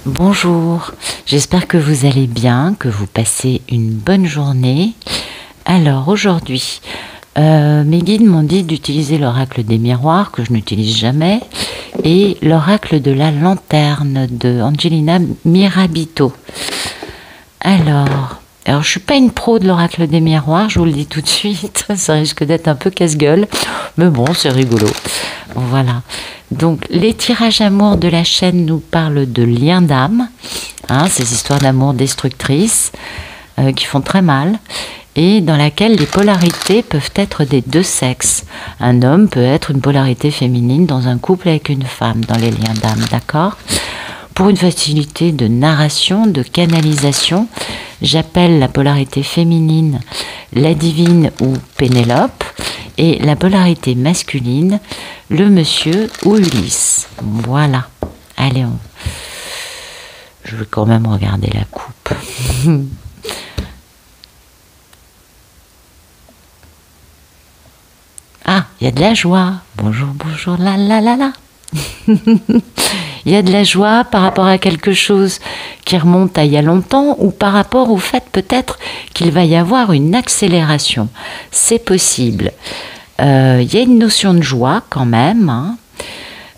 Bonjour, j'espère que vous allez bien, que vous passez une bonne journée. Alors aujourd'hui, mes guides m'ont dit d'utiliser l'oracle des miroirs, que je n'utilise jamais, et l'oracle de la lanterne de Angelina Mirabito. Alors je ne suis pas une pro de l'oracle des miroirs, je vous le dis tout de suite, ça risque d'être un peu casse-gueule, mais bon, c'est rigolo. Voilà. Donc, les tirages amour de la chaîne nous parlent de liens d'âme, ces histoires d'amour destructrices qui font très mal, et dans laquelle les polarités peuvent être des deux sexes. Un homme peut être une polarité féminine dans un couple avec une femme, dans les liens d'âme, d'accord ? Pour une facilité de narration, de canalisation, j'appelle la polarité féminine la divine ou Pénélope, et la polarité masculine, le monsieur ou Ulysse. Voilà. Allez, je vais quand même regarder la coupe. Ah, il y a de la joie. Bonjour, bonjour, la la la la. Il y a de la joie par rapport à quelque chose qui remonte à il y a longtemps ou par rapport au fait peut-être qu'il va y avoir une accélération. C'est possible. Il y a une notion de joie quand même.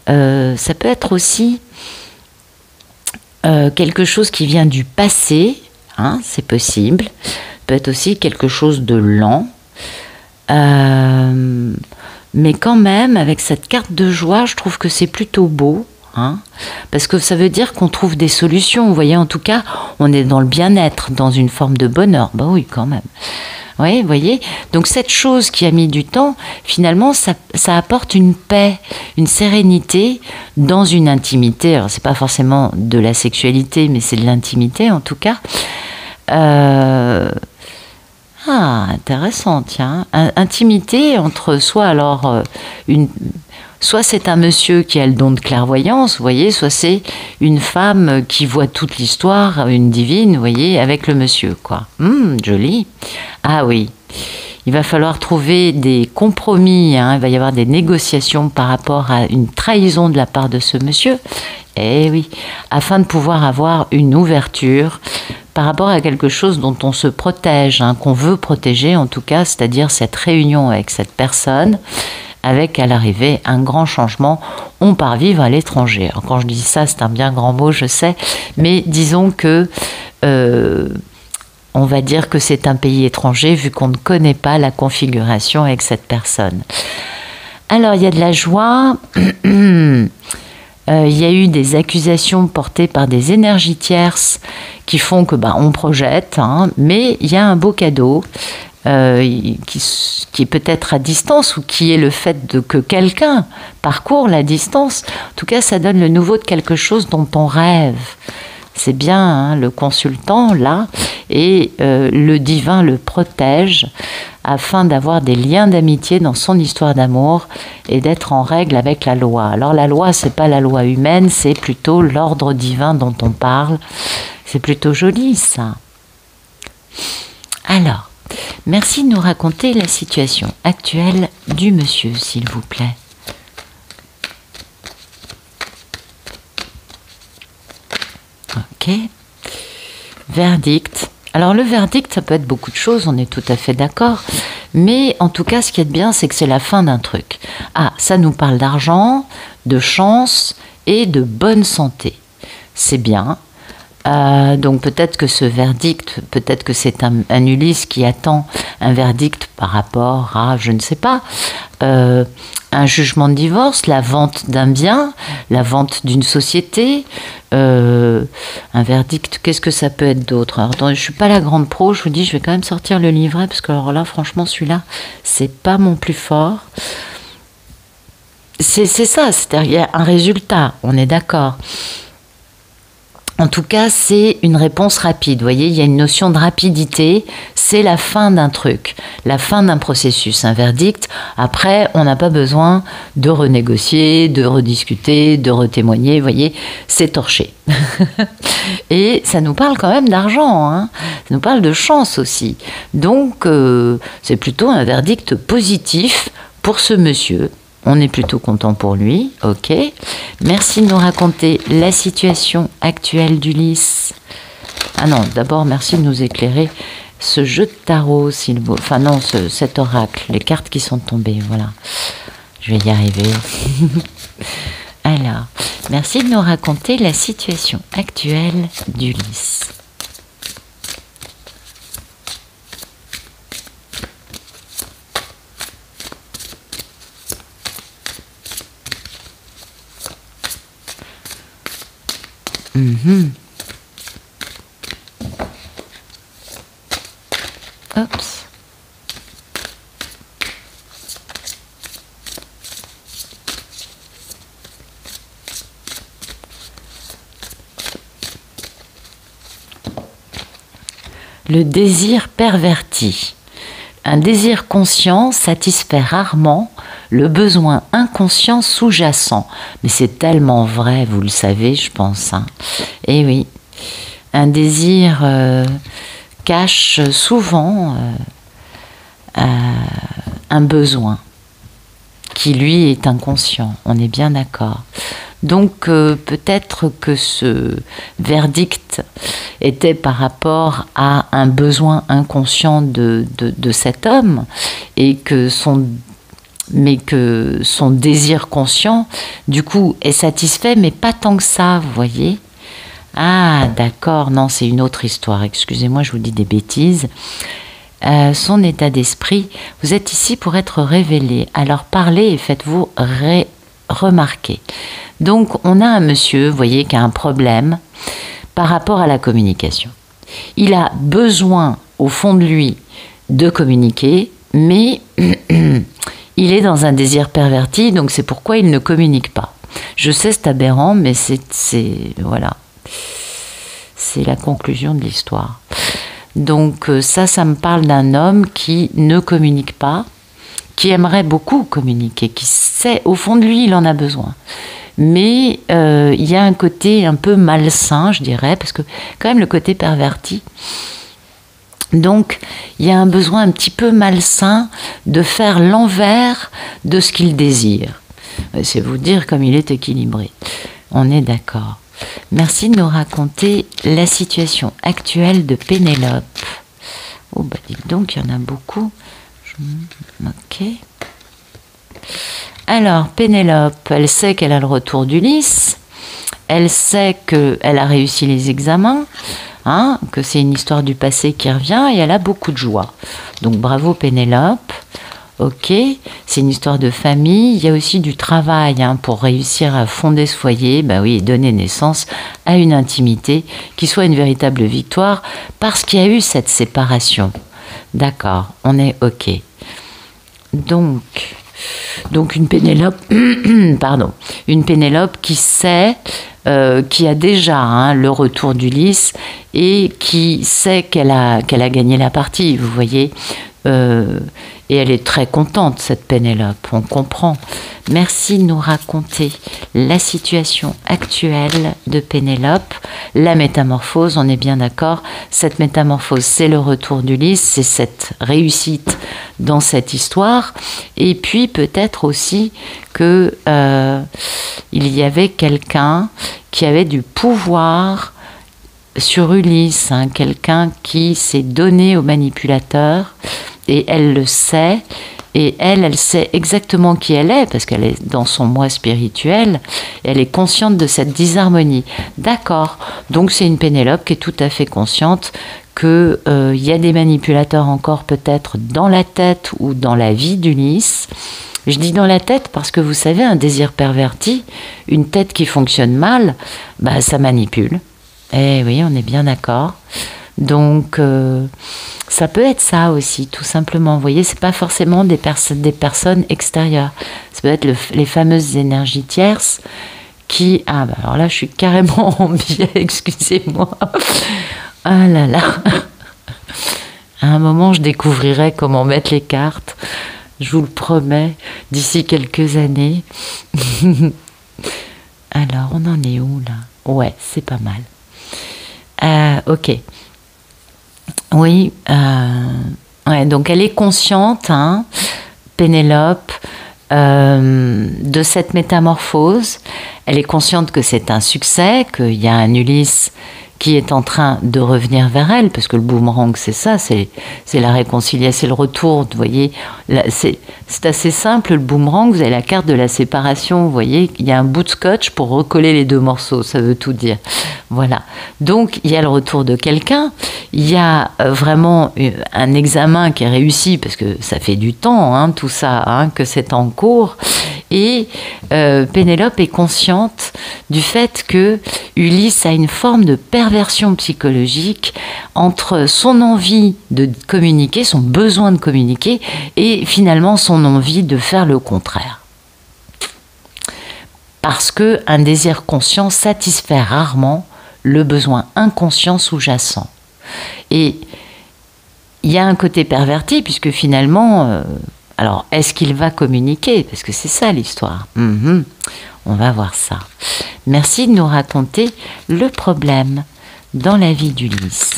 Ça peut être aussi quelque chose qui vient du passé. C'est possible. Peut être aussi quelque chose de lent. Mais quand même, avec cette carte de joie, je trouve que c'est plutôt beau. Parce que ça veut dire qu'on trouve des solutions. Vous voyez, en tout cas, on est dans le bien-être, dans une forme de bonheur. Bah oui, quand même. Oui, vous voyez. Donc cette chose qui a mis du temps, finalement, ça apporte une paix, une sérénité dans une intimité. Alors, c'est pas forcément de la sexualité, mais c'est de l'intimité, en tout cas. Intéressant, tiens. Intimité entre soit c'est un monsieur qui a le don de clairvoyance, vous voyez, soit c'est une femme qui voit toute l'histoire, une divine, vous voyez, avec le monsieur, quoi. Joli. Ah oui. Il va falloir trouver des compromis, il va y avoir des négociations par rapport à une trahison de la part de ce monsieur. Eh oui, afin de pouvoir avoir une ouverture par rapport à quelque chose dont on se protège, qu'on veut protéger en tout cas, c'est-à-dire cette réunion avec cette personne, avec à l'arrivée un grand changement. On part vivre à l'étranger. Alors, quand je dis ça, c'est un bien grand mot, je sais, mais disons que on va dire que c'est un pays étranger vu qu'on ne connaît pas la configuration avec cette personne. Alors, il y a de la joie. Il y a eu des accusations portées par des énergies tierces qui font que on projette, mais il y a un beau cadeau qui est peut-être à distance ou qui est le fait que quelqu'un parcourt la distance. En tout cas, ça donne le nouveau de quelque chose dont on rêve. C'est bien, le consultant, là, et le divin le protège afin d'avoir des liens d'amitié dans son histoire d'amour et d'être en règle avec la loi. Alors la loi, c'est pas la loi humaine, c'est plutôt l'ordre divin dont on parle. C'est plutôt joli, ça. Alors, merci de nous raconter la situation actuelle du monsieur, s'il vous plaît. Ok. Verdict. Alors le verdict, ça peut être beaucoup de choses, on est tout à fait d'accord. Mais en tout cas, ce qui est bien, c'est que c'est la fin d'un truc. Ça nous parle d'argent, de chance et de bonne santé. C'est bien. Donc peut-être que ce verdict, peut-être que c'est un Ulysse qui attend un verdict par rapport à, je ne sais pas, un jugement de divorce, la vente d'un bien, la vente d'une société, un verdict, qu'est-ce que ça peut être d'autre? Alors attendez, je suis pas la grande pro, je vous dis, je vais quand même sortir le livret, parce que alors là, franchement, celui-là, c'est pas mon plus fort. C'est ça, c'est-à-dire il y a un résultat, on est d'accord. En tout cas, c'est une réponse rapide. Vous voyez, il y a une notion de rapidité. C'est la fin d'un truc, la fin d'un processus, un verdict. Après, on n'a pas besoin de renégocier, de rediscuter, de retémoigner. Vous voyez, c'est torché. Et ça nous parle quand même d'argent. Ça nous parle de chance aussi. Donc, c'est plutôt un verdict positif pour ce monsieur. On est plutôt content pour lui, ok. Merci de nous raconter la situation actuelle d'Ulysse. Ah non, d'abord, merci de nous éclairer ce jeu de tarot, s'il vous... Enfin non, cet oracle, les cartes qui sont tombées, voilà. Je vais y arriver. Alors, merci de nous raconter la situation actuelle d'Ulysse. Oups. Le désir perverti. Un désir conscient satisfait rarement le besoin inconscient sous-jacent. Mais c'est tellement vrai, vous le savez, je pense. Hein. Eh oui, un désir cache souvent un besoin qui, lui, est inconscient. On est bien d'accord. Donc peut-être que ce verdict était par rapport à un besoin inconscient de cet homme et que mais que son désir conscient, du coup, est satisfait, mais pas tant que ça, vous voyez. Ah, d'accord, non, c'est une autre histoire. Excusez-moi, je vous dis des bêtises. Son état d'esprit, vous êtes ici pour être révélé. Alors parlez et faites-vous remarquer. Donc, on a un monsieur, vous voyez, qui a un problème par rapport à la communication. Il a besoin, au fond de lui, de communiquer, mais il est dans un désir perverti, donc c'est pourquoi il ne communique pas. Je sais, c'est aberrant, mais voilà. C'est la conclusion de l'histoire. Donc ça me parle d'un homme qui ne communique pas, qui aimerait beaucoup communiquer, qui sait, au fond de lui, il en a besoin. Mais il y a un côté un peu malsain, je dirais, parce que quand même le côté perverti. Donc, il y a un besoin un petit peu malsain de faire l'envers de ce qu'il désire. C'est vous dire comme il est équilibré. On est d'accord. Merci de nous raconter la situation actuelle de Pénélope. Oh, bah dites donc, il y en a beaucoup. Ok. Alors, Pénélope, elle sait qu'elle a le retour d'Ulysse. Elle sait qu'elle a réussi les examens. Hein, que c'est une histoire du passé qui revient et elle a beaucoup de joie. Donc bravo Pénélope. Ok, c'est une histoire de famille. Il y a aussi du travail pour réussir à fonder ce foyer, bah oui, et donner naissance à une intimité qui soit une véritable victoire parce qu'il y a eu cette séparation. D'accord, on est ok. Donc une Pénélope, pardon, une Pénélope qui sait, qui a déjà le retour d'Ulysse et qui sait qu'elle a gagné la partie, vous voyez. Et elle est très contente, cette Pénélope, on comprend. Merci de nous raconter la situation actuelle de Pénélope, la métamorphose, on est bien d'accord. Cette métamorphose, c'est le retour d'Ulysse, c'est cette réussite dans cette histoire. Et puis peut-être aussi que il y avait quelqu'un qui avait du pouvoir sur Ulysse, quelqu'un qui s'est donné au manipulateur. Et elle le sait, et elle sait exactement qui elle est, parce qu'elle est dans son moi spirituel, et elle est consciente de cette disharmonie. D'accord, donc c'est une Pénélope qui est tout à fait consciente qu'il y a des manipulateurs encore peut-être dans la tête ou dans la vie d'Ulysse. Je dis dans la tête parce que vous savez, un désir perverti, une tête qui fonctionne mal, bah, ça manipule. Eh oui, on est bien d'accord. Donc, ça peut être ça aussi, tout simplement. Vous voyez, c'est pas forcément des personnes extérieures. Ça peut être les fameuses énergies tierces qui... Ah, bah alors là, je suis carrément en biais, excusez-moi. Ah là là. À un moment, je découvrirai comment mettre les cartes. Je vous le promets, d'ici quelques années. Alors, on en est où, là? Ouais, c'est pas mal. Ok. Oui, ouais, donc elle est consciente, Pénélope, de cette métamorphose. Elle est consciente que c'est un succès, qu'il y a un Ulysse qui est en train de revenir vers elle, parce que le boomerang, c'est ça, c'est la réconciliation, c'est le retour, vous voyez. C'est assez simple, le boomerang, vous avez la carte de la séparation, vous voyez, il y a un bout de scotch pour recoller les deux morceaux, ça veut tout dire. Voilà. Donc, il y a le retour de quelqu'un, il y a vraiment un examen qui est réussi, parce que ça fait du temps, hein, tout ça, hein, que c'est en cours. Et Pénélope est consciente du fait que Ulysse a une forme de perversion psychologique entre son envie de communiquer, son besoin de communiquer, et finalement son envie de faire le contraire. Parce qu'un désir conscient satisfait rarement le besoin inconscient sous-jacent. Et il y a un côté perverti, puisque finalement... alors, est-ce qu'il va communiquer? Parce que c'est ça l'histoire. On va voir ça. Merci de nous raconter le problème dans la vie d'Ulysse.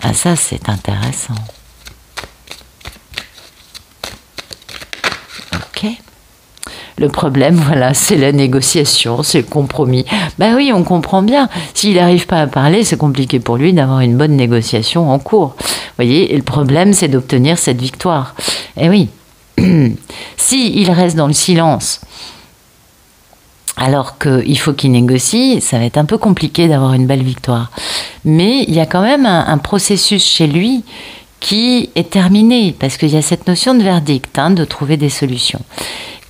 Ah, ça, c'est intéressant. Ok. Le problème, voilà, c'est la négociation, c'est le compromis. Ben oui, on comprend bien. S'il n'arrive pas à parler, c'est compliqué pour lui d'avoir une bonne négociation en cours. Vous voyez, et le problème, c'est d'obtenir cette victoire. Eh oui. S'il reste dans le silence, alors qu'il faut qu'il négocie, ça va être un peu compliqué d'avoir une belle victoire. Mais il y a quand même un processus chez lui qui est terminé, parce qu'il y a cette notion de verdict, hein, de trouver des solutions.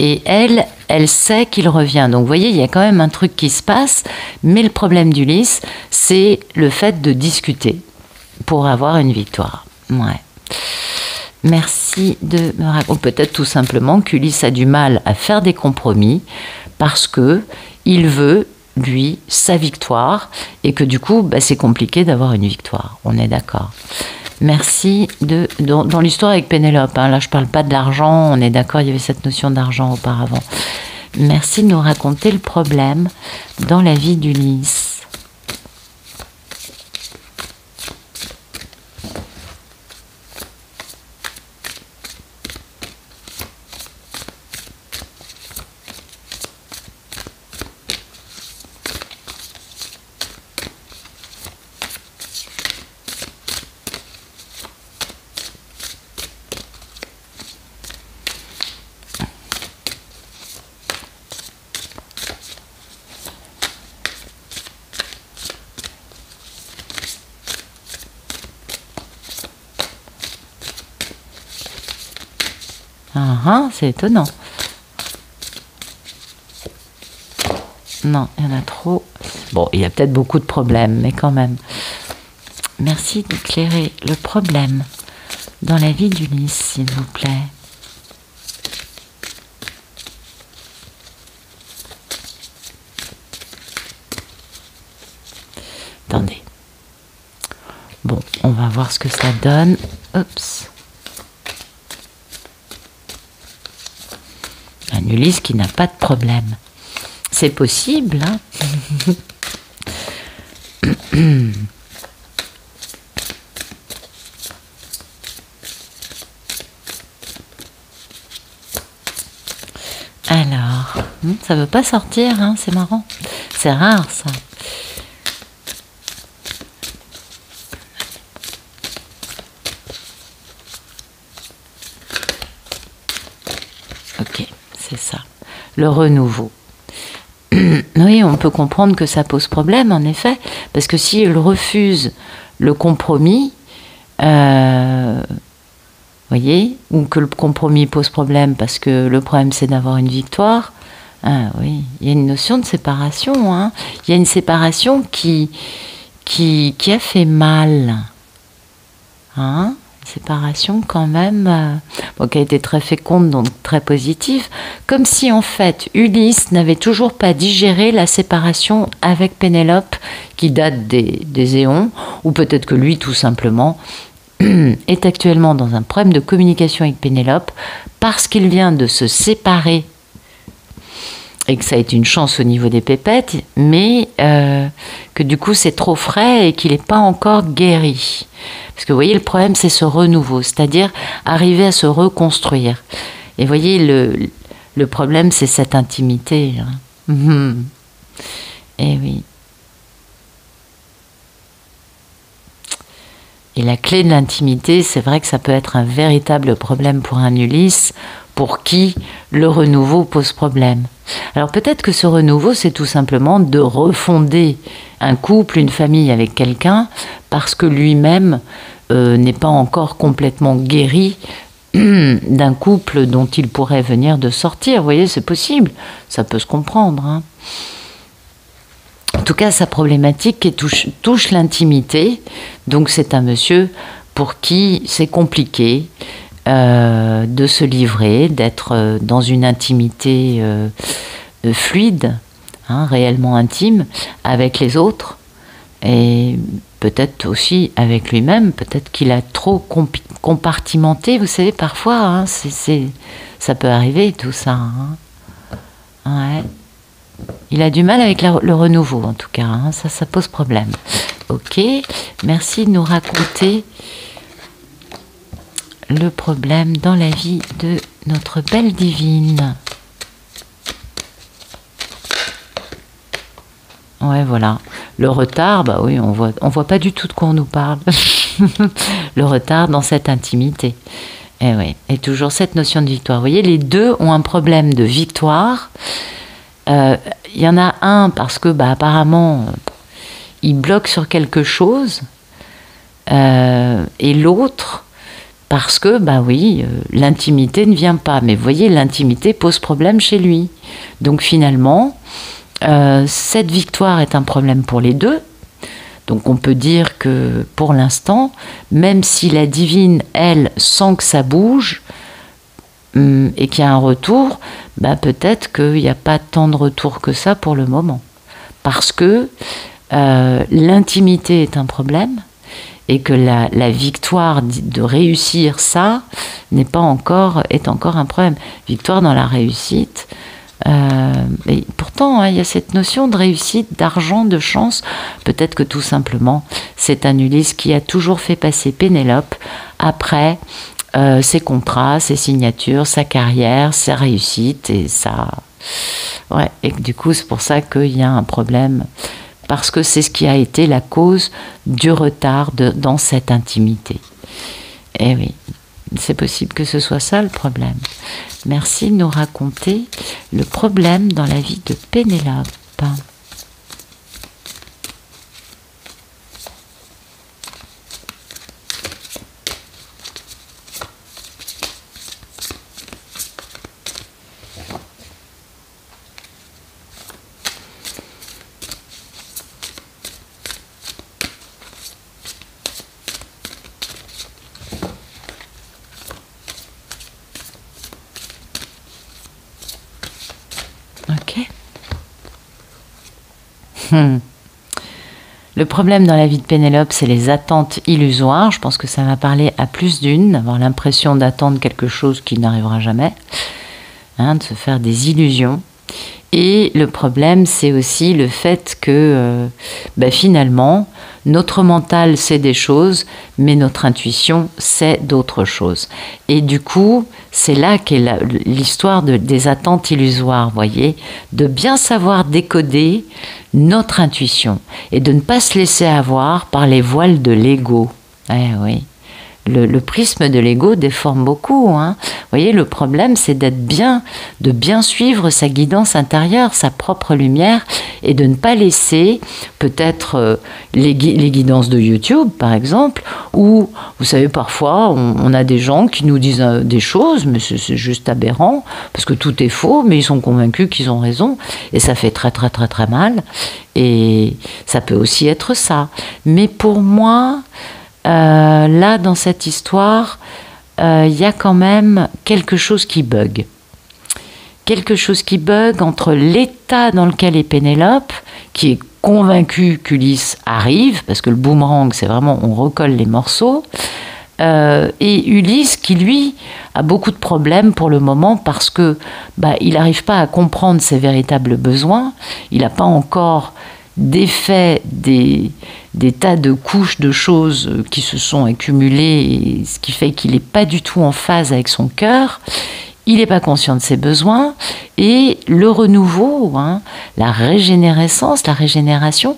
Et elle sait qu'il revient. Donc vous voyez, il y a quand même un truc qui se passe, mais le problème d'Ulysse, c'est le fait de discuter pour avoir une victoire. Ouais. Merci de me raconter. Peut-être tout simplement qu'Ulysse a du mal à faire des compromis parce que il veut, lui, sa victoire, et que du coup, bah, c'est compliqué d'avoir une victoire. On est d'accord. Merci dans l'histoire avec Pénélope, hein, là je parle pas de l'argent, on est d'accord, il y avait cette notion d'argent auparavant. Merci de nous raconter le problème dans la vie d'Ulysse. C'est étonnant. Non, il y en a trop. Bon, il y a peut-être beaucoup de problèmes, mais quand même. Merci d'éclairer le problème dans la vie d'Ulysse, s'il vous plaît. Attendez. Bon, on va voir ce que ça donne. Oups. Un Ulysse qui n'a pas de problème. C'est possible, hein. Alors, ça veut pas sortir, hein, c'est marrant. C'est rare, ça. Ok, c'est ça. Le renouveau. Oui, on peut comprendre que ça pose problème, en effet, parce que si elle refuse le compromis, voyez, ou que le compromis pose problème parce que le problème c'est d'avoir une victoire, ah, oui, il y a une notion de séparation, hein. Il y a une séparation qui a fait mal, hein. Séparation quand même, bon, qui a été très féconde, donc très positive, comme si en fait Ulysse n'avait toujours pas digéré la séparation avec Pénélope qui date des éons, ou peut-être que lui tout simplement est actuellement dans un problème de communication avec Pénélope parce qu'il vient de se séparer et que ça a été une chance au niveau des pépettes, mais que du coup c'est trop frais et qu'il n'est pas encore guéri. Parce que vous voyez, le problème c'est ce renouveau, c'est-à-dire arriver à se reconstruire. Et vous voyez, le problème c'est cette intimité. Hein. Et oui. Et la clé de l'intimité, c'est vrai que ça peut être un véritable problème pour un Ulysse, pour qui le renouveau pose problème. Alors peut-être que ce renouveau, c'est tout simplement de refonder un couple, une famille avec quelqu'un, parce que lui-même n'est pas encore complètement guéri d'un couple dont il pourrait venir de sortir. Vous voyez, c'est possible, ça peut se comprendre. Hein. En tout cas, sa problématique qui touche l'intimité. Donc c'est un monsieur pour qui c'est compliqué de se livrer, d'être dans une intimité fluide, hein, réellement intime, avec les autres. Et peut-être aussi avec lui-même, peut-être qu'il a trop compartimenté. Vous savez, parfois, hein, ça peut arriver tout ça. Hein. Ouais. Il a du mal avec le renouveau, en tout cas. Hein. Ça pose problème. Ok, merci de nous raconter le problème dans la vie de notre belle divine. Ouais, voilà. Le retard, bah oui, on voit pas du tout de quoi on nous parle. Le retard dans cette intimité. Et oui, et toujours cette notion de victoire. Vous voyez, les deux ont un problème de victoire. Il y en a un parce que apparemment il bloque sur quelque chose et l'autre parce que l'intimité ne vient pas, mais vous voyez, l'intimité pose problème chez lui, donc finalement cette victoire est un problème pour les deux. Donc on peut dire que pour l'instant, même si la divine, elle, sent que ça bouge et qu'il y a un retour, peut-être qu'il n'y a pas tant de retour que ça pour le moment. Parce que l'intimité est un problème et que la victoire de réussir ça est encore un problème. Victoire dans la réussite. Et pourtant, hein, il y a cette notion de réussite, d'argent, de chance. Peut-être que tout simplement, c'est un Ulysse qui a toujours fait passer Pénélope après ses contrats, ses signatures, sa carrière, sa réussite et ça. Ouais, et que du coup, c'est pour ça qu'il y a un problème, parce que c'est ce qui a été la cause du retard dans cette intimité. Et oui, c'est possible que ce soit ça le problème. Merci de nous raconter le problème dans la vie de Pénélope. Ok. Le problème dans la vie de Pénélope, c'est les attentes illusoires. Je pense que ça m'a parlé à plus d'une, avoir l'impression d'attendre quelque chose qui n'arrivera jamais, hein, de se faire des illusions. Et le problème, c'est aussi le fait que finalement, notre mental sait des choses, mais notre intuition sait d'autres choses. Et du coup, c'est là qu'est l'histoire des attentes illusoires, voyez, de bien savoir décoder notre intuition et de ne pas se laisser avoir par les voiles de l'ego. Eh oui. Le prisme de l'ego déforme beaucoup. Hein. Vous voyez, le problème, c'est de bien suivre sa guidance intérieure, sa propre lumière, et de ne pas laisser peut-être les guidances de YouTube, par exemple, où, vous savez, parfois, on a des gens qui nous disent des choses, mais c'est juste aberrant, parce que tout est faux, mais ils sont convaincus qu'ils ont raison, et ça fait très, très, très, très mal. Et ça peut aussi être ça. Mais pour moi, là, dans cette histoire, il y a quand même quelque chose qui bug. Quelque chose qui bug entre l'état dans lequel est Pénélope, qui est convaincue qu'Ulysse arrive, parce que le boomerang, c'est vraiment, on recolle les morceaux, Et Ulysse qui, lui, a beaucoup de problèmes pour le moment parce que il n'arrive pas à comprendre ses véritables besoins. Il n'a pas encore défait des tas de couches de choses qui se sont accumulées, et ce qui fait qu'il n'est pas du tout en phase avec son cœur. Il n'est pas conscient de ses besoins, et le renouveau, la régénérescence, la régénération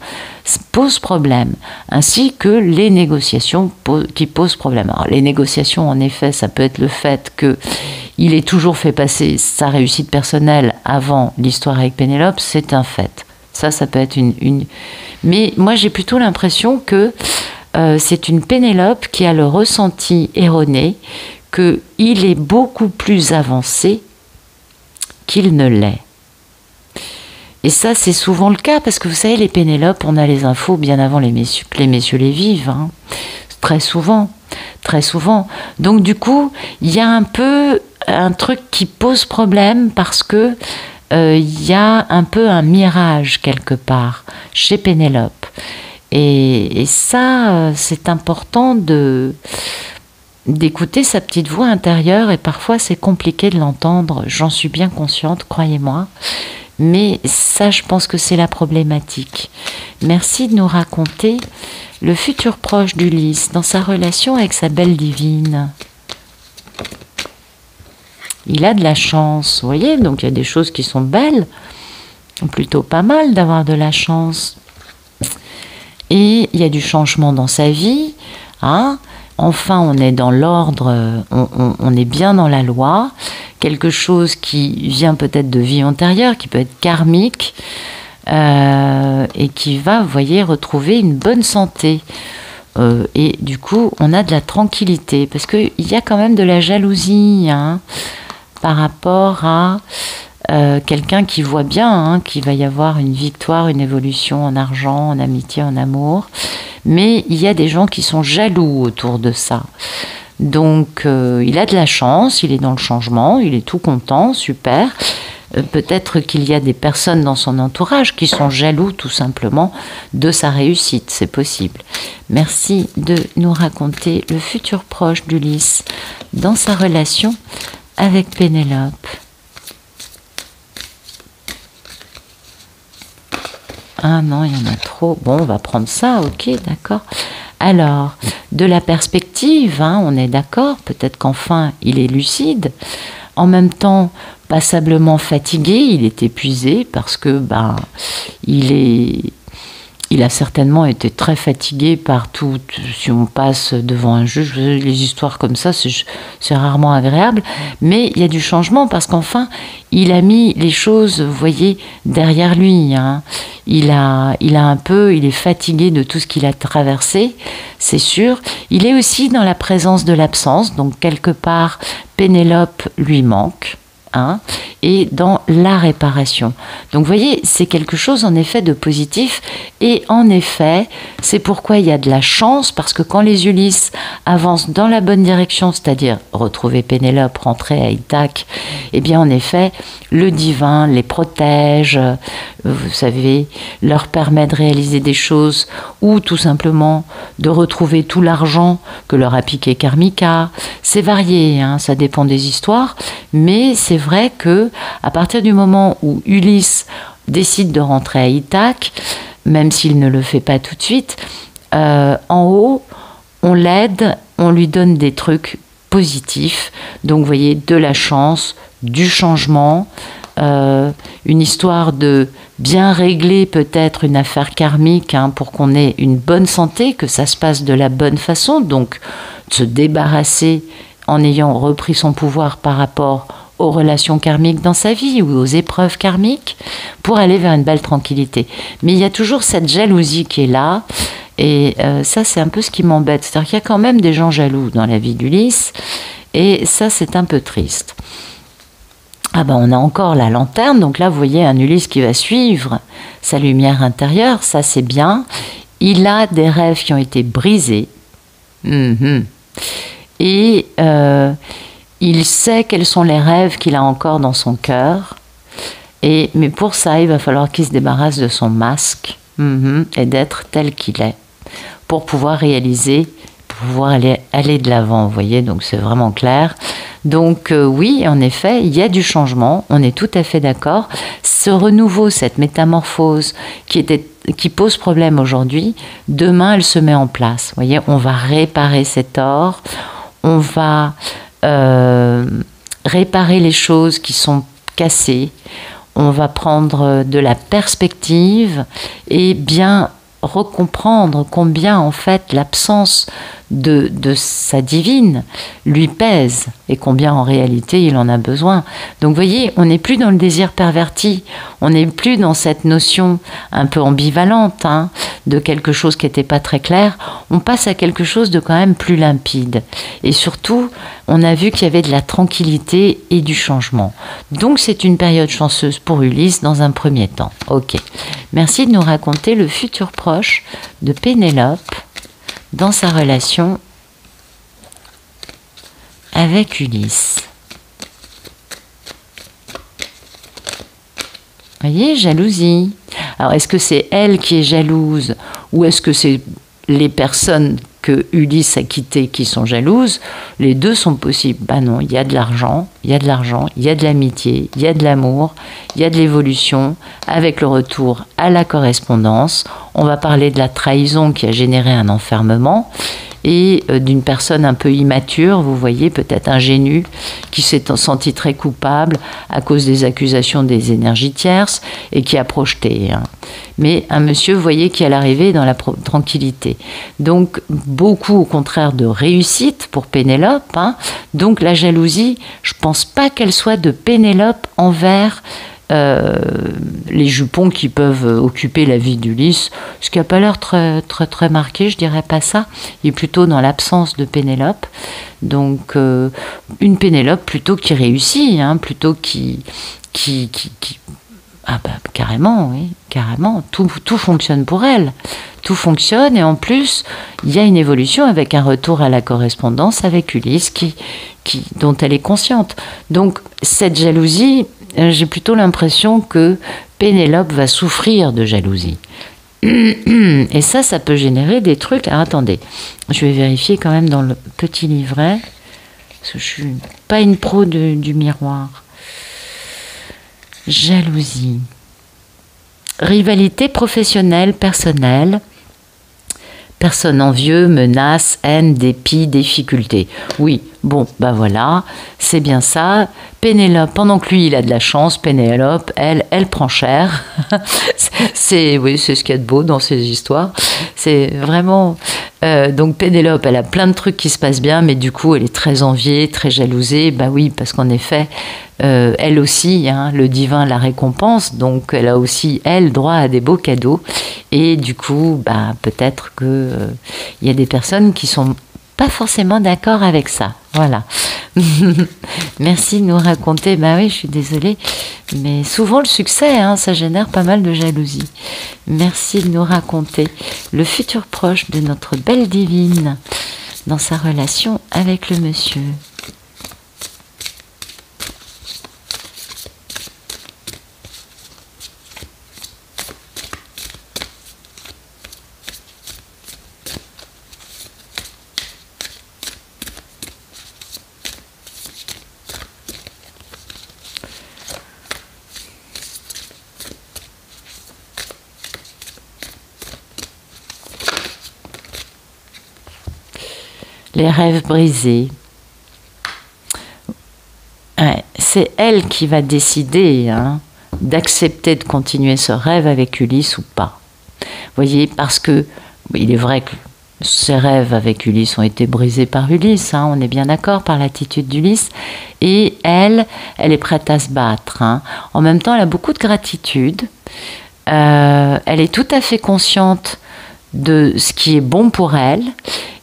pose problème, ainsi que les négociations qui posent problème. Alors, les négociations, en effet, ça peut être le fait qu'il ait toujours fait passer sa réussite personnelle avant l'histoire avec Pénélope, c'est un fait. Ça peut être une... Mais moi, j'ai plutôt l'impression que c'est une Pénélope qui a le ressenti erroné qu'il est beaucoup plus avancé qu'il ne l'est. Et ça, c'est souvent le cas, parce que vous savez, les Pénélopes, on a les infos bien avant que les messieurs les vivent. Très souvent. Très souvent. Donc du coup, il y a un peu un truc qui pose problème, parce que y a un peu un mirage quelque part chez Pénélope. Et ça, c'est important d'écouter sa petite voix intérieure, et parfois c'est compliqué de l'entendre, j'en suis bien consciente, croyez-moi, mais ça, je pense que c'est la problématique. Merci de nous raconter le futur proche d'Ulysse dans sa relation avec sa belle divine. Il a de la chance, vous voyez, donc il y a des choses qui sont belles, plutôt pas mal d'avoir de la chance. Et il y a du changement dans sa vie, Enfin, on est dans l'ordre, on est bien dans la loi, quelque chose qui vient peut-être de vie antérieure, qui peut être karmique, et qui va, vous voyez, retrouver une bonne santé. Et du coup, on a de la tranquillité, parce qu'il y a quand même de la jalousie, par rapport à quelqu'un qui voit bien qu'il va y avoir une victoire, une évolution en argent, en amitié, en amour. Mais il y a des gens qui sont jaloux autour de ça. Donc, il a de la chance, il est dans le changement, il est tout content, super. Peut-être qu'il y a des personnes dans son entourage qui sont jaloux tout simplement de sa réussite, c'est possible. Merci de nous raconter le futur proche d'Ulysse dans sa relation avec Pénélope. Ah non, il y en a trop. Bon, on va prendre ça, ok, d'accord. Alors, de la perspective, on est d'accord, peut-être qu'enfin, il est lucide. En même temps, passablement fatigué, il est épuisé parce que, il a certainement été très fatigué par tout. Si on passe devant un juge, les histoires comme ça, c'est rarement agréable. Mais il y a du changement parce qu'enfin, il a mis les choses, vous voyez, derrière lui. Il est fatigué de tout ce qu'il a traversé, c'est sûr. Il est aussi dans la présence de l'absence, donc quelque part, Pénélope lui manque. Et dans la réparation. Donc vous voyez, c'est quelque chose en effet de positif, et en effet, c'est pourquoi il y a de la chance, parce que quand les Ulysses avancent dans la bonne direction, c'est-à-dire retrouver Pénélope, rentrer à Ithaque, eh bien en effet, le divin les protège, vous savez, leur permet de réaliser des choses, ou tout simplement de retrouver tout l'argent que leur a piqué Karmika. C'est varié, ça dépend des histoires, mais c'est vrai que à partir du moment où Ulysse décide de rentrer à Ithaque, même s'il ne le fait pas tout de suite, en haut, on l'aide, on lui donne des trucs positifs. Donc, vous voyez, de la chance, du changement, une histoire de bien régler peut-être une affaire karmique pour qu'on ait une bonne santé, que ça se passe de la bonne façon, donc de se débarrasser en ayant repris son pouvoir par rapport aux relations karmiques dans sa vie ou aux épreuves karmiques, pour aller vers une belle tranquillité. Mais il y a toujours cette jalousie qui est là, et ça c'est un peu ce qui m'embête. C'est-à-dire qu'il y a quand même des gens jaloux dans la vie d'Ulysse, et ça c'est un peu triste. On a encore la lanterne, donc là vous voyez un Ulysse qui va suivre sa lumière intérieure, ça c'est bien. Il a des rêves qui ont été brisés, et il sait quels sont les rêves qu'il a encore dans son cœur. Mais pour ça, il va falloir qu'il se débarrasse de son masque et d'être tel qu'il est, pour pouvoir réaliser pouvoir aller de l'avant, vous voyez, donc c'est vraiment clair. Donc oui, en effet, il y a du changement, on est tout à fait d'accord. Ce renouveau, cette métamorphose qui pose problème aujourd'hui, demain, elle se met en place. Vous voyez, on va réparer cet or, on va réparer les choses qui sont cassées, on va prendre de la perspective et bien recomprendre combien en fait l'absence de sa divine lui pèse et combien en réalité il en a besoin. Donc vous voyez, on n'est plus dans le désir perverti, on n'est plus dans cette notion un peu ambivalente de quelque chose qui n'était pas très clair, on passe à quelque chose de quand même plus limpide. Et surtout, on a vu qu'il y avait de la tranquillité et du changement. Donc c'est une période chanceuse pour Ulysse dans un premier temps. Ok. Merci de nous raconter le futur proche de Pénélope dans sa relation avec Ulysse. Vous voyez, jalousie. Alors, est-ce que c'est elle qui est jalouse ou est-ce que c'est les personnes que Ulysse a quittées qui sont jalouses? Les deux sont possibles. Ben non, il y a de l'argent, il y a de l'amitié, il y a de l'amour, il y a de l'évolution avec le retour à la correspondance. On va parler de la trahison qui a généré un enfermement et d'une personne un peu immature, vous voyez, peut-être ingénue, qui s'est sentie très coupable à cause des accusations des énergies tierces et qui a projeté. Mais un monsieur, vous voyez, qui à l'arrivée est dans la tranquillité. Donc, beaucoup au contraire de réussite pour Pénélope. Donc, la jalousie, je ne pense pas qu'elle soit de Pénélope envers les jupons qui peuvent occuper la vie d'Ulysse, ce qui n'a pas l'air très, très, très marqué, je dirais pas ça. Il est plutôt dans l'absence de Pénélope. Donc, une Pénélope plutôt qui réussit, plutôt qui ah bah carrément, oui, carrément. Tout fonctionne pour elle. Tout fonctionne et en plus, il y a une évolution avec un retour à la correspondance avec Ulysse dont elle est consciente. Donc, cette jalousie, j'ai plutôt l'impression que Pénélope va souffrir de jalousie. Et ça peut générer des trucs. Alors, attendez, je vais vérifier quand même dans le petit livret, parce que je suis pas une pro du miroir. Jalousie. Rivalité professionnelle, personnelle. Personne envieux, menace, haine, dépit, difficulté. Oui, bon, ben voilà, c'est bien ça. Pénélope, pendant que lui, il a de la chance, Pénélope, elle prend cher. Oui, c'est ce qu'il y a de beau dans ces histoires. C'est vraiment... donc Pénélope, elle a plein de trucs qui se passent bien, mais du coup, elle est très enviée, très jalousée. Bah oui, parce qu'en effet, elle aussi, le divin la récompense, donc elle a aussi, elle, droit à des beaux cadeaux. Et du coup, bah, peut-être que y a des personnes qui sont pas forcément d'accord avec ça. Voilà. Merci de nous raconter. Bah oui, je suis désolée, mais souvent le succès, ça génère pas mal de jalousie. Merci de nous raconter le futur proche de notre belle divine dans sa relation avec le monsieur. Les rêves brisés. Ouais, c'est elle qui va décider d'accepter de continuer ce rêve avec Ulysse ou pas. Vous voyez, parce que il est vrai que ces rêves avec Ulysse ont été brisés par Ulysse, on est bien d'accord, par l'attitude d'Ulysse, et elle est prête à se battre. En même temps, elle a beaucoup de gratitude, elle est tout à fait consciente de ce qui est bon pour elle,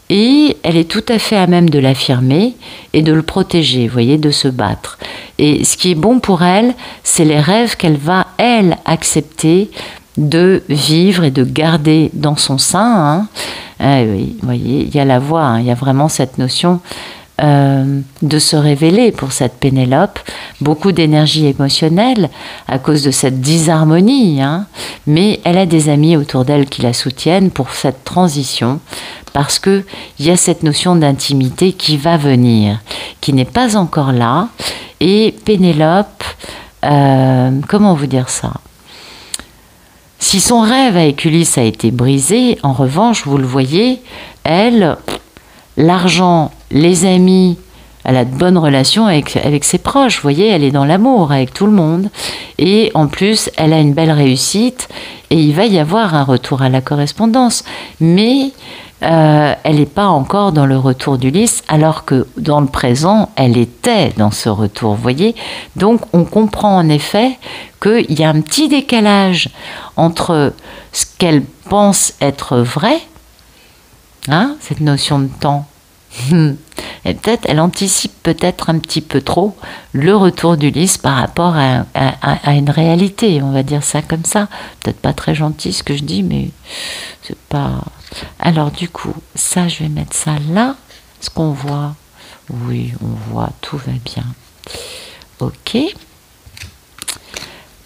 et elle est tout à fait à même de l'affirmer et de le protéger, vous voyez, de se battre. Et ce qui est bon pour elle, c'est les rêves qu'elle va, elle, accepter de vivre et de garder dans son sein. Oui, vous voyez, il y a la voix, il y a vraiment cette notion de se révéler pour cette Pénélope, beaucoup d'énergie émotionnelle à cause de cette disharmonie, hein, mais elle a des amis autour d'elle qui la soutiennent pour cette transition, parce qu'il y a cette notion d'intimité qui va venir, qui n'est pas encore là, et Pénélope, comment vous dire ça ? Si son rêve avec Ulysse a été brisé, en revanche, vous le voyez, elle, l'argent, les amis, elle a de bonnes relations avec ses proches, vous voyez, elle est dans l'amour avec tout le monde. Et en plus, elle a une belle réussite et il va y avoir un retour à la correspondance. Mais elle n'est pas encore dans le retour d'Ulysse, alors que dans le présent, elle était dans ce retour, vous voyez. Donc, on comprend en effet qu'il y a un petit décalage entre ce qu'elle pense être vrai, hein, cette notion de temps, et peut-être, elle anticipe peut-être un petit peu trop le retour d'Ulysse par rapport à une réalité, on va dire ça comme ça. Peut-être pas très gentil ce que je dis, mais c'est pas... Alors du coup, ça, je vais mettre ça là. Est-ce qu'on voit? Oui, on voit, tout va bien. Ok.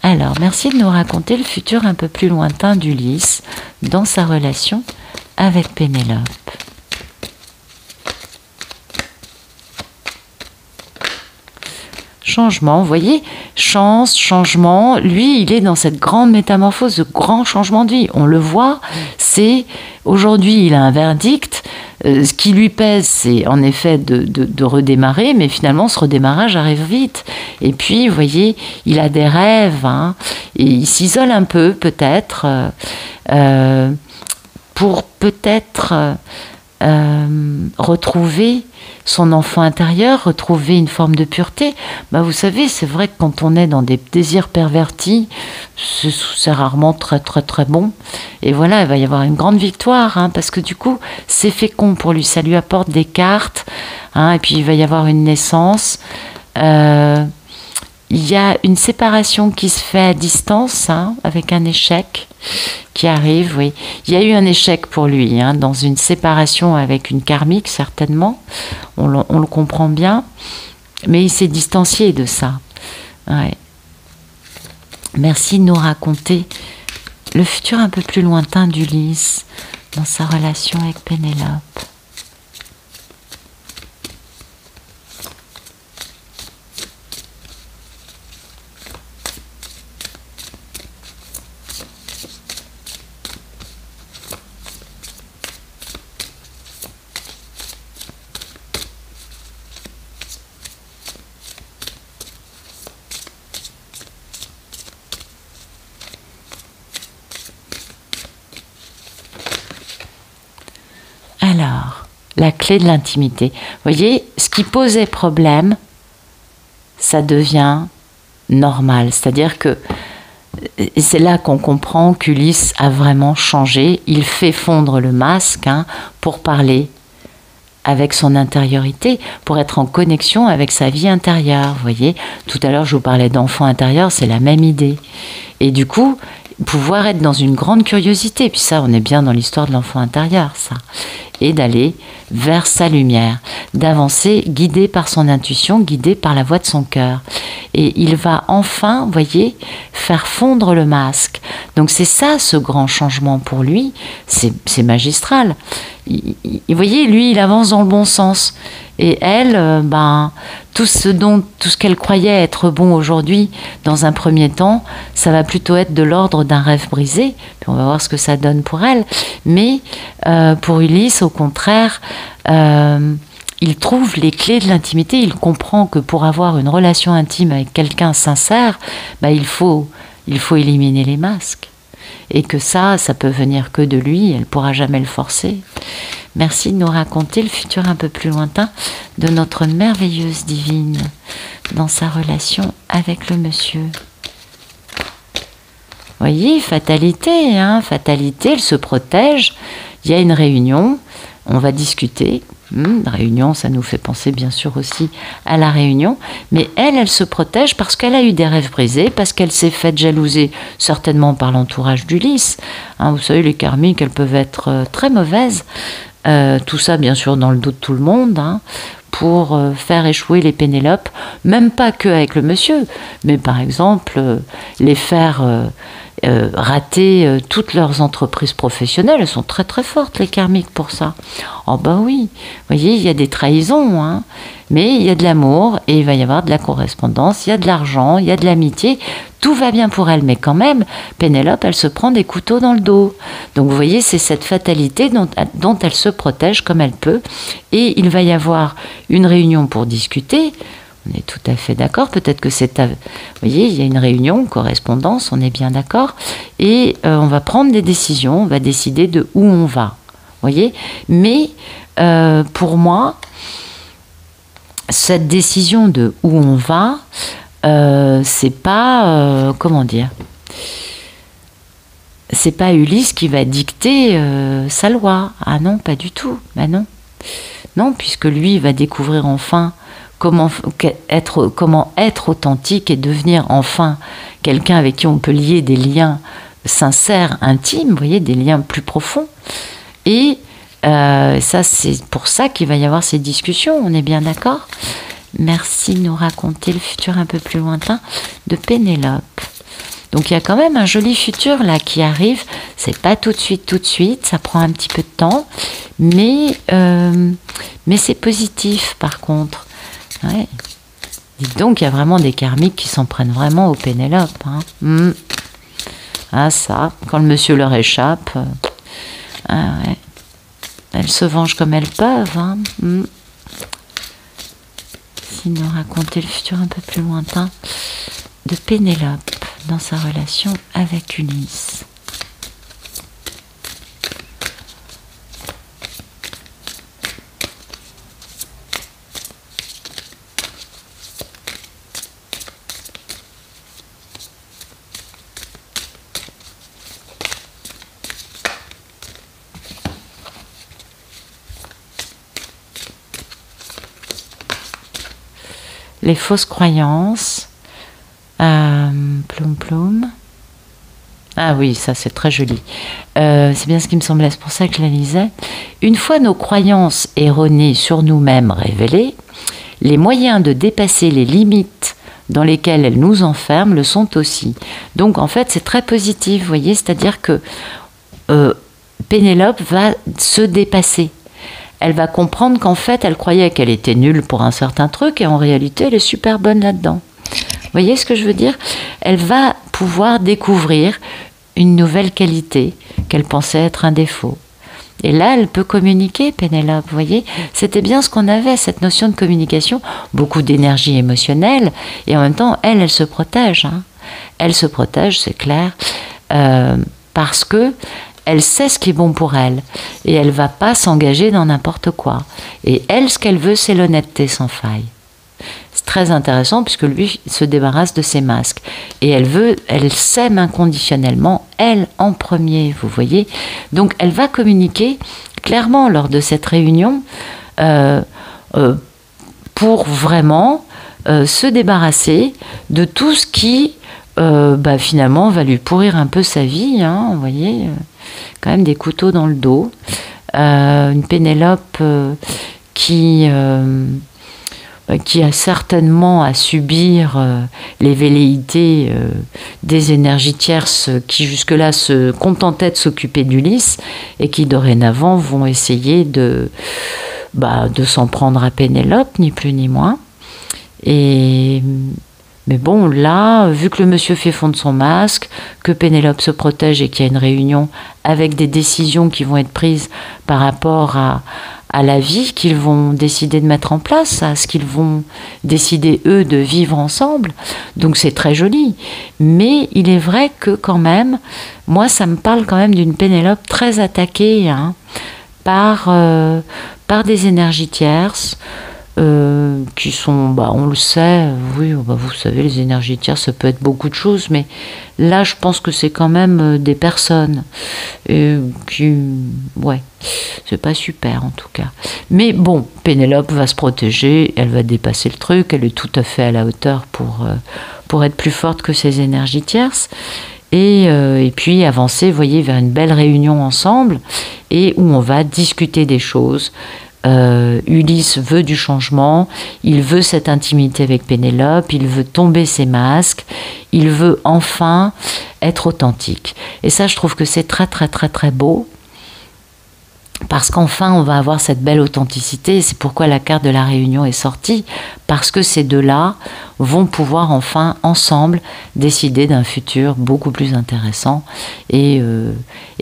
Alors, merci de nous raconter le futur un peu plus lointain d'Ulysse dans sa relation avec Pénélope. Changement, vous voyez, chance, changement, lui, il est dans cette grande métamorphose, ce grand changement de vie. On le voit, c'est, aujourd'hui, il a un verdict, ce qui lui pèse, c'est en effet de redémarrer, mais finalement, ce redémarrage arrive vite. Et puis, vous voyez, il a des rêves, hein, et il s'isole un peu, peut-être, pour peut-être retrouver son enfant intérieur, retrouver une forme de pureté. Bah, vous savez, c'est vrai que quand on est dans des désirs pervertis, c'est rarement très très très bon. Et voilà, il va y avoir une grande victoire, hein, parce que du coup, c'est fécond pour lui, ça lui apporte des cartes, hein, et puis il va y avoir une naissance. Il y a une séparation qui se fait à distance, hein, avec un échec qui arrive, oui. Il y a eu un échec pour lui, hein, dans une séparation avec une karmique, certainement. On le comprend bien. Mais il s'est distancié de ça. Ouais. Merci de nous raconter le futur un peu plus lointain d'Ulysse dans sa relation avec Pénélope. Alors, la clé de l'intimité. Vous voyez, ce qui posait problème, ça devient normal. C'est-à-dire que c'est là qu'on comprend qu'Ulysse a vraiment changé. Il fait fondre le masque, hein, pour parler avec son intériorité, pour être en connexion avec sa vie intérieure. Vous voyez, tout à l'heure, je vous parlais d'enfant intérieur, c'est la même idée. Et du coup, pouvoir être dans une grande curiosité, puis ça, on est bien dans l'histoire de l'enfant intérieur, ça, et d'aller vers sa lumière, d'avancer guidé par son intuition, guidé par la voix de son cœur. Et il va enfin, vous voyez, faire fondre le masque. Donc c'est ça, ce grand changement pour lui, c'est magistral. Vous voyez, lui, il avance dans le bon sens. Et elle, tout ce qu'elle croyait être bon aujourd'hui, dans un premier temps, ça va plutôt être de l'ordre d'un rêve brisé. Puis on va voir ce que ça donne pour elle. Mais pour Ulysse, au contraire, il trouve les clés de l'intimité. Il comprend que pour avoir une relation intime avec quelqu'un sincère, il faut éliminer les masques. Et que ça peut venir que de lui, elle ne pourra jamais le forcer. Merci de nous raconter le futur un peu plus lointain de notre merveilleuse divine dans sa relation avec le monsieur. Vous voyez, fatalité, hein, fatalité, elle se protège. Il y a une réunion, on va discuter. La réunion, ça nous fait penser bien sûr aussi à la réunion, mais elle se protège parce qu'elle a eu des rêves brisés, parce qu'elle s'est faite jalouser certainement par l'entourage d'Ulysse. Hein, vous savez, les karmiques, elles peuvent être très mauvaises. Tout ça, bien sûr, dans le dos de tout le monde, hein, pour faire échouer les Pénélopes, même pas que avec le monsieur, mais par exemple les faire rater toutes leurs entreprises professionnelles. Elles sont très très fortes, les karmiques, pour ça. Oh bah oui, vous voyez, il y a des trahisons, hein, mais il y a de l'amour et il va y avoir de la correspondance, il y a de l'argent, il y a de l'amitié. Tout va bien pour elle, mais quand même, Pénélope, elle se prend des couteaux dans le dos. Donc vous voyez, c'est cette fatalité dont elle se protège comme elle peut. Et il va y avoir une réunion pour discuter. On est tout à fait d'accord. Peut-être que c'est... Vous voyez, il y a une réunion, correspondance, on est bien d'accord. Et on va prendre des décisions, on va décider de où on va. Vous voyez ? Mais pour moi, cette décision de où on va... c'est pas comment dire, c'est pas Ulysse qui va dicter sa loi. Ah non, pas du tout. Bah non, puisque lui il va découvrir enfin comment être authentique et devenir enfin quelqu'un avec qui on peut lier des liens sincères, intimes, vous voyez, des liens plus profonds. Et ça, c'est pour ça qu'il va y avoir ces discussions. On est bien d'accord ? Merci de nous raconter le futur un peu plus lointain de Pénélope. Donc il y a quand même un joli futur là qui arrive. C'est pas tout de suite, ça prend un petit peu de temps, mais c'est positif par contre. Ouais. Dites donc, il y a vraiment des karmiques qui s'en prennent vraiment aux Pénélopes. Hein. Ah ça, quand le monsieur leur échappe, ah ouais. Elles se vengent comme elles peuvent. Hein. Nous raconter le futur un peu plus lointain de Pénélope dans sa relation avec Ulysse. Les fausses croyances. Ploum. Ah oui, ça c'est très joli. C'est bien ce qui me semblait, c'est pour ça que je la lisais. Une fois nos croyances erronées sur nous-mêmes révélées, les moyens de dépasser les limites dans lesquelles elles nous enferment le sont aussi. Donc en fait c'est très positif, vous voyez, c'est-à-dire que Pénélope va se dépasser. Elle va comprendre qu'en fait, elle croyait qu'elle était nulle pour un certain truc et en réalité, elle est super bonne là-dedans. Vous voyez ce que je veux dire ? Elle va pouvoir découvrir une nouvelle qualité qu'elle pensait être un défaut. Et là, elle peut communiquer, Pénélope, vous voyez ? C'était bien ce qu'on avait, cette notion de communication, beaucoup d'énergie émotionnelle, et en même temps, elle se protège. Hein. Elle se protège, c'est clair, parce que elle sait ce qui est bon pour elle et elle ne va pas s'engager dans n'importe quoi. Et elle, ce qu'elle veut, c'est l'honnêteté sans faille. C'est très intéressant puisque lui se débarrasse de ses masques. Et elle s'aime inconditionnellement, elle en premier, vous voyez. Donc elle va communiquer clairement lors de cette réunion pour vraiment se débarrasser de tout ce qui finalement va lui pourrir un peu sa vie, hein, vous voyez. Quand même des couteaux dans le dos. Une Pénélope qui a certainement à subir les velléités des énergies tierces qui jusque-là se contentaient de s'occuper d'Ulysse et qui dorénavant vont essayer de s'en prendre à Pénélope, ni plus ni moins. Mais bon, là, vu que le monsieur fait fondre son masque, que Pénélope se protège et qu'il y a une réunion avec des décisions qui vont être prises par rapport à la vie qu'ils vont décider de mettre en place, à ce qu'ils vont décider, eux, de vivre ensemble. Donc c'est très joli. Mais il est vrai que quand même, moi, ça me parle quand même d'une Pénélope très attaquée par des énergies tierces, qui sont, on le sait, oui, vous savez, les énergies tierces, ça peut être beaucoup de choses, mais là, je pense que c'est quand même des personnes c'est pas super en tout cas. Mais bon, Pénélope va se protéger, elle va dépasser le truc, elle est tout à fait à la hauteur pour être plus forte que ces énergies tierces. Et puis avancer, vous voyez, vers une belle réunion ensemble, et où on va discuter des choses, Ulysse veut du changement, il veut cette intimité avec Pénélope, il veut tomber ses masques, il veut enfin être authentique. Et ça, je trouve que c'est très très très très beau, parce qu'enfin on va avoir cette belle authenticité. C'est pourquoi la carte de la réunion est sortie, parce que ces deux-là vont pouvoir enfin ensemble décider d'un futur beaucoup plus intéressant et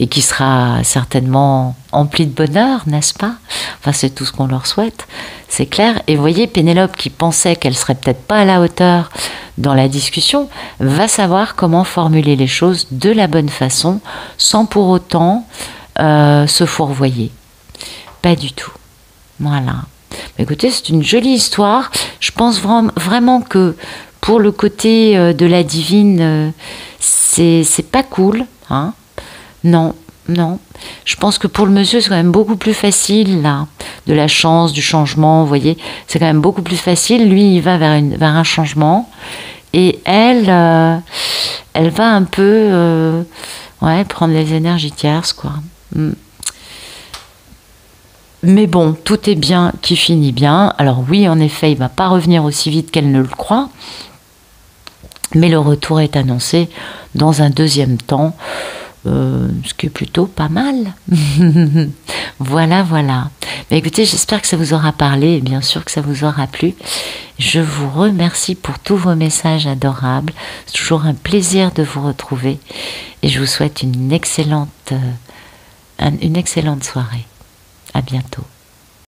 qui sera certainement empli de bonheur, n'est-ce pas? Enfin, c'est tout ce qu'on leur souhaite, c'est clair. Et vous voyez, Pénélope, qui pensait qu'elle serait peut-être pas à la hauteur dans la discussion, va savoir comment formuler les choses de la bonne façon sans pour autant se fourvoyer. Pas du tout. Voilà. Écoutez, c'est une jolie histoire. Je pense vraiment que pour le côté de la divine, c'est pas cool. Hein, non, non. Je pense que pour le monsieur, c'est quand même beaucoup plus facile, là. De la chance, du changement, vous voyez. C'est quand même beaucoup plus facile. Lui, il va vers un changement. Et elle va un peu prendre les énergies tierces, quoi. Mais bon, tout est bien qui finit bien. Alors oui, en effet, il ne va pas revenir aussi vite qu'elle ne le croit, mais le retour est annoncé dans un deuxième temps, ce qui est plutôt pas mal. Voilà, voilà. Mais écoutez, j'espère que ça vous aura parlé et bien sûr que ça vous aura plu. Je vous remercie pour tous vos messages adorables. C'est toujours un plaisir de vous retrouver et je vous souhaite une excellente soirée. À bientôt.